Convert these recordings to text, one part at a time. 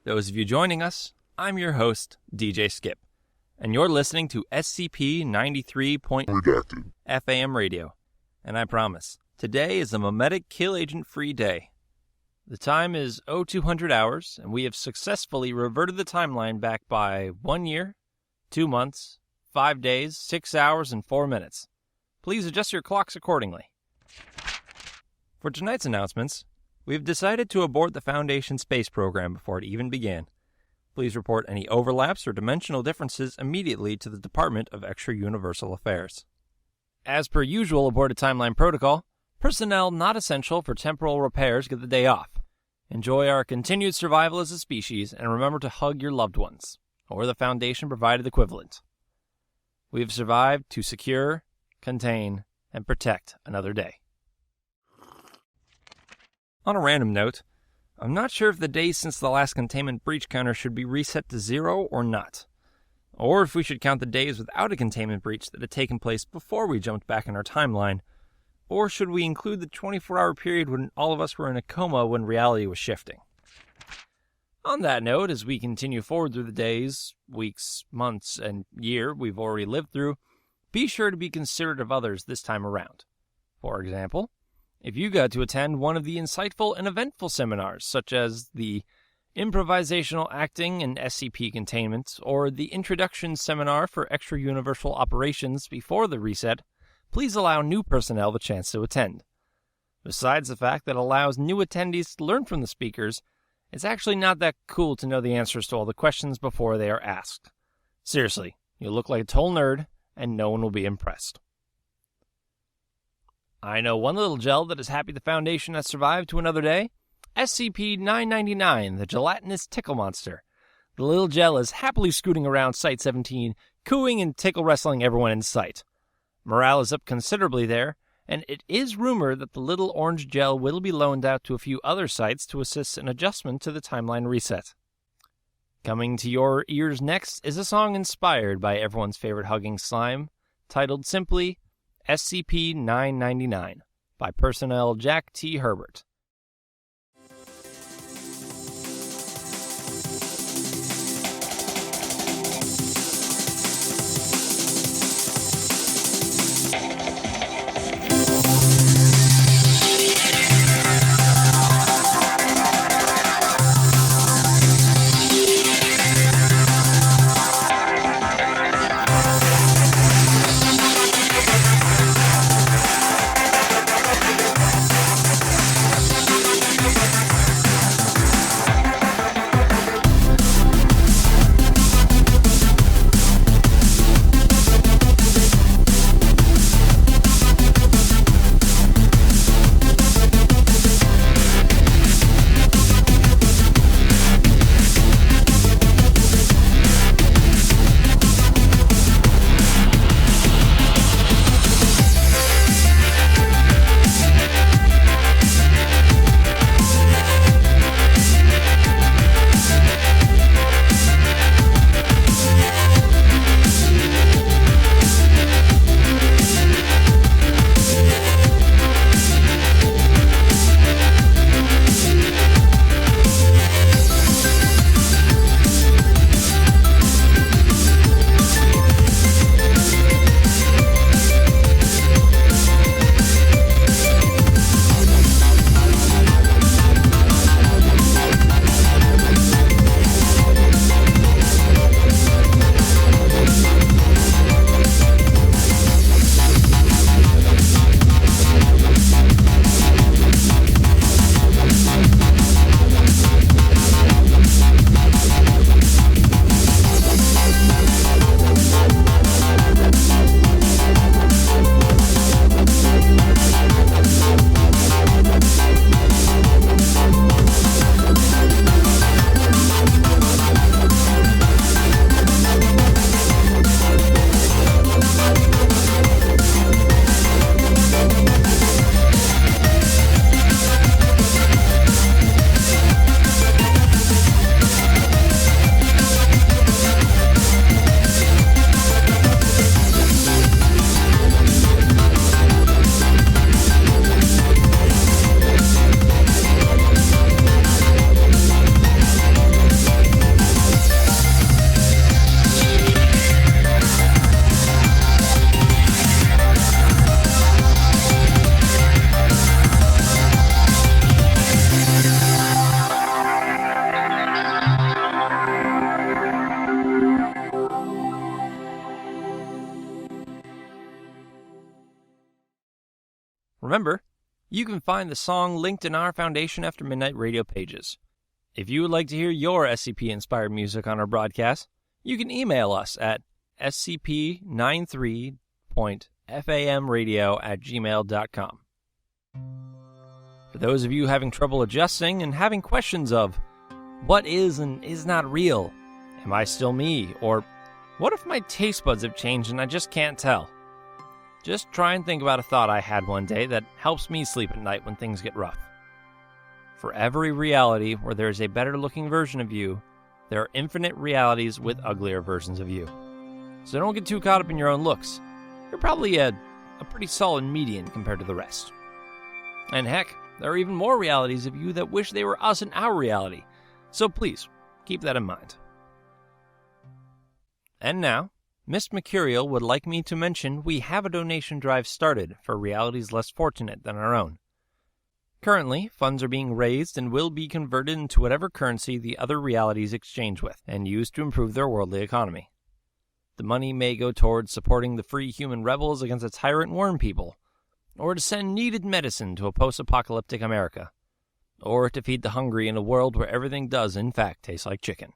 Those of you joining us, I'm your host, DJ Scip, and you're listening to SCP 93.redacted FAM radio. And I promise, today is a memetic kill agent-free day. The time is 0200 hours, and we have successfully reverted the timeline back by 1 year, 2 months, 5 days, 6 hours, and 4 minutes. Please adjust your clocks accordingly. For tonight's announcements, we've decided to abort the Foundation space program before it even began. Please report any overlaps or dimensional differences immediately to the Department of Extra-Universal Affairs. As per usual aborted timeline protocol, personnel not essential for temporal repairs get the day off. Enjoy our continued survival as a species, and remember to hug your loved ones, or the Foundation-provided equivalent. We have survived to secure, contain, and protect another day. On a random note, I'm not sure if the days since the last containment breach counter should be reset to 0 or not, or if we should count the days without a containment breach that had taken place before we jumped back in our timeline, or should we include the 24-hour period when all of us were in a coma when reality was shifting? On that note, as we continue forward through the days, weeks, months, and year we've already lived through, be sure to be considerate of others this time around. For example, if you got to attend one of the insightful and eventful seminars, such as the Improvisational Acting and SCP Containment, or the Introduction Seminar for Extra-Universal Operations before the reset, please allow new personnel the chance to attend. Besides the fact that it allows new attendees to learn from the speakers, it's actually not that cool to know the answers to all the questions before they are asked. Seriously, you'll look like a total nerd, and no one will be impressed. I know one little gel that is happy the Foundation has survived to another day. SCP-999, the gelatinous tickle monster. The little gel is happily scooting around Site-17, cooing and tickle wrestling everyone in sight. Morale is up considerably there, and it is rumored that the little orange gel will be loaned out to a few other sites to assist in adjustment to the timeline reset. Coming to your ears next is a song inspired by everyone's favorite hugging slime, titled simply SCP-999 by Personnel Jack T. Herbert. Remember, you can find the song linked in our Foundation After Midnight radio pages. If you would like to hear your SCP-inspired music on our broadcast, you can email us at scp93.famradio@gmail.com. For those of you having trouble adjusting and having questions of what is and is not real, am I still me, or what if my taste buds have changed and I just can't tell? Just try and think about a thought I had one day that helps me sleep at night when things get rough. For every reality where there is a better-looking version of you, there are infinite realities with uglier versions of you. So don't get too caught up in your own looks. You're probably a pretty solid median compared to the rest. And heck, there are even more realities of you that wish they were us in our reality. So please, keep that in mind. And now, Miss Mercurial would like me to mention we have a donation drive started for realities less fortunate than our own. Currently, funds are being raised and will be converted into whatever currency the other realities exchange with, and used to improve their worldly economy. The money may go towards supporting the free human rebels against the tyrant worm people, or to send needed medicine to a post-apocalyptic America, or to feed the hungry in a world where everything does in fact taste like chicken.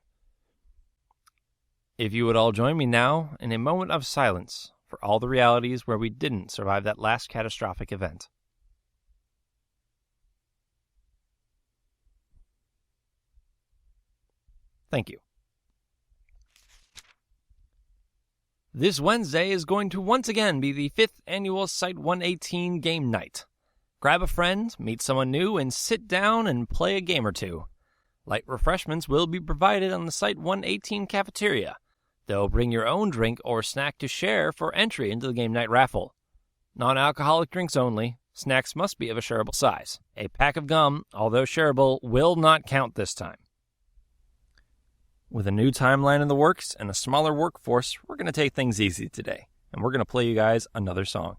If you would all join me now in a moment of silence for all the realities where we didn't survive that last catastrophic event. Thank you. This Wednesday is going to once again be the 5th annual Site-118 game night. Grab a friend, meet someone new, and sit down and play a game or two. Light refreshments will be provided on the Site-118 cafeteria, though bring your own drink or snack to share for entry into the game night raffle. Non-alcoholic drinks only. Snacks must be of a shareable size. A pack of gum, although shareable, will not count this time. With a new timeline in the works and a smaller workforce, we're going to take things easy today, and we're going to play you guys another song.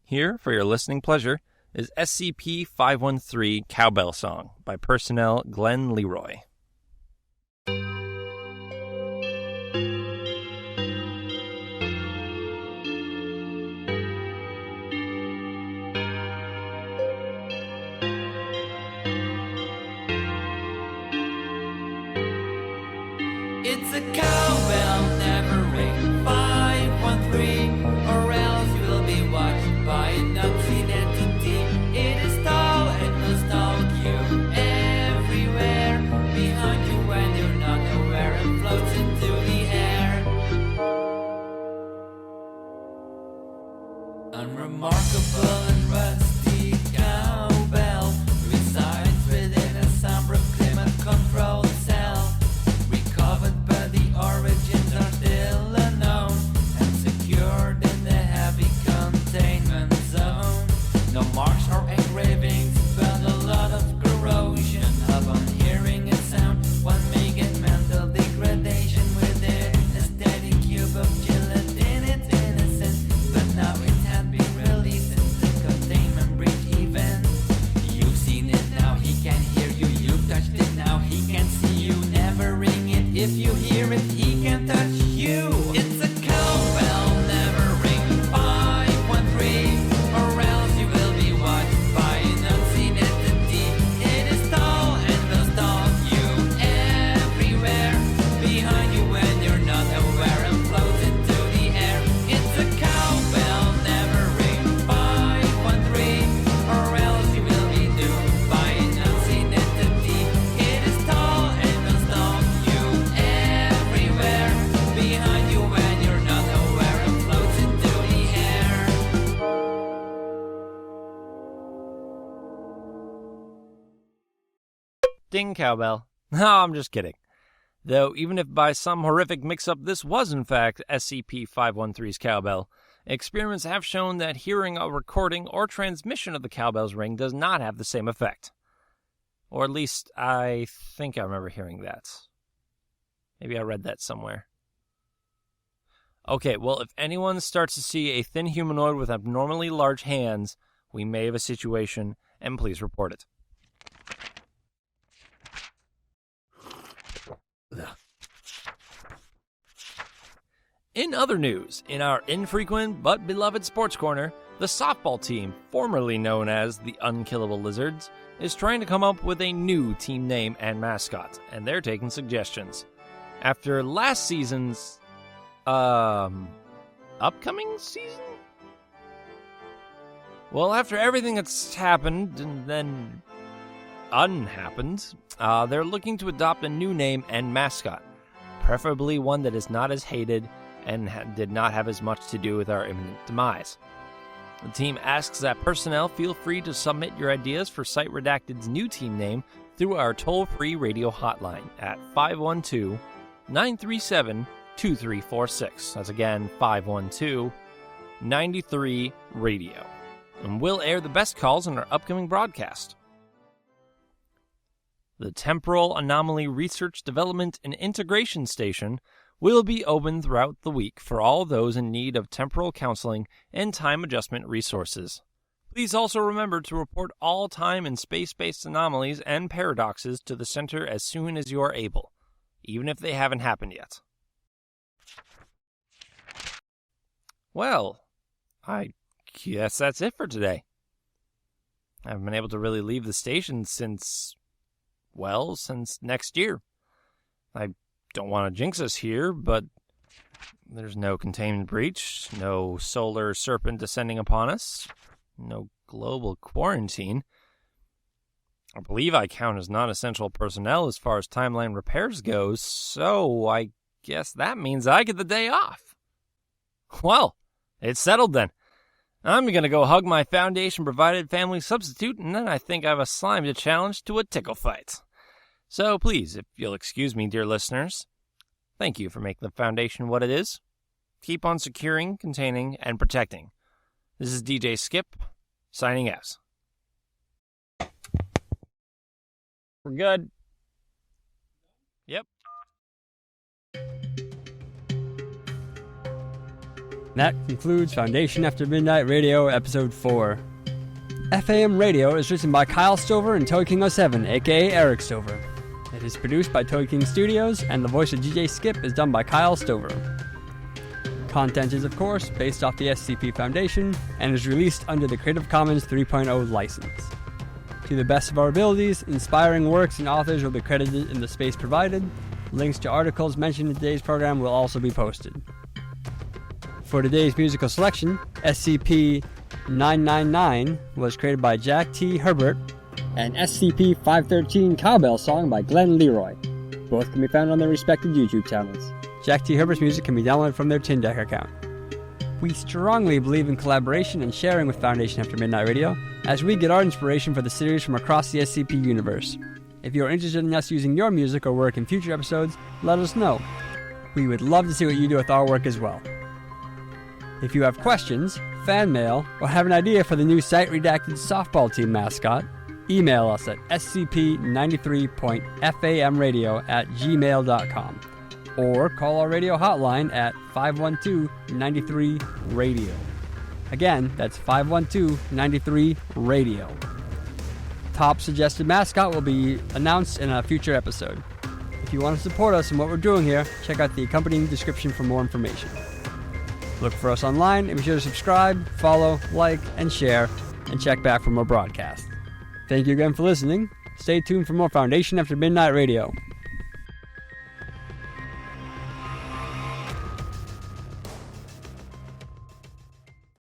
Here, for your listening pleasure, is SCP-513 Cowbell Song by Personnel Glenn Leroy. It's a cowbell, never ring 513, or else you will be watched by an unseen entity. It is tall and will stalk you everywhere, behind you when you're not aware, and floats into the air. Unremarkable and rusty cowbell resides within a somber climate control cell. Origins are still unknown and secured in the heavy containment zone. No marks or engravings, but a lot of corrosion upon hearing a sound. One may get mental degradation within a steady cube of gelatin. It's innocent, but now it had been released since the containment breach event. You've seen it, now he can hear you. You've touched it, now he can see you. Never ring it if you hear it. He can touch you. It's a cowbell, never ring 513, or else you will be watched by an unseen entity. It is tall and will stalk you everywhere, behind you when you're not aware, and floats into the air. It's a cowbell, never ring 513, or else you will be doomed by an unseen entity. It is tall and will stalk you everywhere, behind you when you're not aware, and floats into the air. Ding, cowbell. No, I'm just kidding. Though, even if by some horrific mix-up this was in fact SCP-513's cowbell, experiments have shown that hearing a recording or transmission of the cowbell's ring does not have the same effect. Or at least, I think I remember hearing that. Maybe I read that somewhere. Okay, well, if anyone starts to see a thin humanoid with abnormally large hands, we may have a situation, and please report it. In other news, in our infrequent but beloved sports corner, The softball team, formerly known as the Unkillable Lizards, is trying to come up with a new team name and mascot, and they're taking suggestions. After last season's, upcoming season? Well, after everything that's happened and then unhappened, they're looking to adopt a new name and mascot, preferably one that is not as hated and did not have as much to do with our imminent demise. The team asks that personnel feel free to submit your ideas for Site Redacted's new team name through our toll-free radio hotline at 512-937-2346. That's again 512-93-RADIO. And we'll air the best calls on our upcoming broadcast. The Temporal Anomaly Research, Development, and Integration Station will be open throughout the week for all those in need of temporal counseling and time adjustment resources. Please also remember to report all time and space-based anomalies and paradoxes to the center as soon as you are able, even if they haven't happened yet. Well, I guess that's it for today. I haven't been able to really leave the station since next year. I don't want to jinx us here, but there's no containment breach, no solar serpent descending upon us, no global quarantine. I believe I count as non-essential personnel as far as timeline repairs goes, so I guess that means I get the day off. Well, it's settled then. I'm going to go hug my Foundation-provided family substitute, and then I think I've assigned a challenge to a tickle fight. So please, if you'll excuse me, dear listeners, thank you for making the Foundation what it is. Keep on securing, containing, and protecting. This is DJ Scip, signing out. We're good. Yep. That concludes Foundation After Midnight Radio Episode 4. FAM Radio is written by Kyle Stover and Toy King 07, aka Eric Stover. It is produced by Toy King Studios, and the voice of DJ Scip is done by Kyle Stover. Content is, of course, based off the SCP Foundation, and is released under the Creative Commons 3.0 license. To the best of our abilities, inspiring works and authors will be credited in the space provided. Links to articles mentioned in today's program will also be posted. For today's musical selection, SCP-999 was created by Jack T. Herbert, and SCP-513 Cowbell Song by Glenn Leroy. Both can be found on their respective YouTube channels. Jack T. Herbert's music can be downloaded from their Tindeck account. We strongly believe in collaboration and sharing with Foundation After Midnight Radio, as we get our inspiration for the series from across the SCP Universe. If you are interested in us using your music or work in future episodes, let us know. We would love to see what you do with our work as well. If you have questions, fan mail, or have an idea for the new Site Redacted softball team mascot, email us at scp93.famradio@gmail.com or call our radio hotline at 512-93-RADIO. Again, that's 512-93-RADIO. Top suggested mascot will be announced in a future episode. If you want to support us in what we're doing here, check out the accompanying description for more information. Look for us online and be sure to subscribe, follow, like, and share, and check back for more broadcasts. Thank you again for listening. Stay tuned for more Foundation After Midnight Radio.